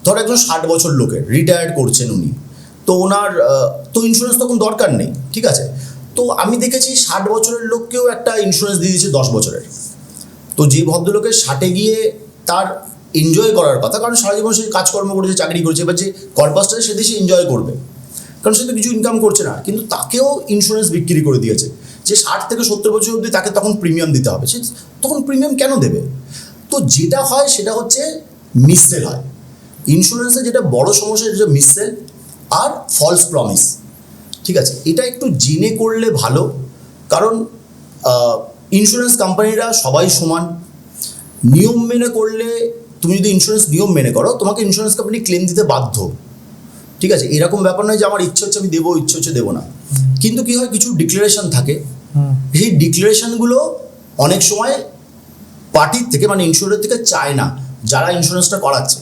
ধর একজন 60 বছর লোকের রিটায়ার্ড করছেন উনি, তো ওনার তো ইন্স্যুরেন্স তখন দরকার নেই, ঠিক আছে। তো আমি দেখেছি 60 বছরের লোককেও একটা ইন্স্যুরেন্স দিয়ে দিচ্ছে 10 বছরের। তো যে ভদ্রলোকের 60-এ গিয়ে তার এনজয় করার কথা, কারণ সারা জীবন সে কাজকর্ম করেছে, চাকরি করেছে, এবার যে কর্পাসটা সে দেশে এনজয় করবে, কারণ সে তো কিছু ইনকাম করছে না, কিন্তু তাকেও ইন্স্যুরেন্স বিক্রি করে দিয়েছে যে 60 থেকে 70 বছর অবধি তাকে তখন প্রিমিয়াম দিতে হবে। সে তখন প্রিমিয়াম কেন দেবে? তো যেটা হয় সেটা হচ্ছে মিসসেল হয় ইন্স্যুরেন্সে। যেটা বড় সমস্যা যেটা মিসসেল আর ফলস প্রমিস, ঠিক আছে। এটা একটু জেনে করলে ভালো, কারণ ইন্স্যুরেন্স কোম্পানিরা সবাই সমান, নিয়ম মেনে করলে, তুমি যদি ইন্স্যুরেন্স নিয়ম মেনে করো তোমাকে ইন্স্যুরেন্স কোম্পানি ক্লেম দিতে বাধ্য, ঠিক আছে। এরকম ব্যাপার নয় যে আমার ইচ্ছে হচ্ছে আমি দেবো, ইচ্ছে হচ্ছে দেবো না। কিন্তু কি হয়, কিছু ডিক্লারেশন থাকে, সেই ডিক্লারেশনগুলো অনেক সময় পার্টির থেকে মানে ইন্স্যুরেন্স থেকে চায় না যারা ইন্স্যুরেন্সটা করাচ্ছে।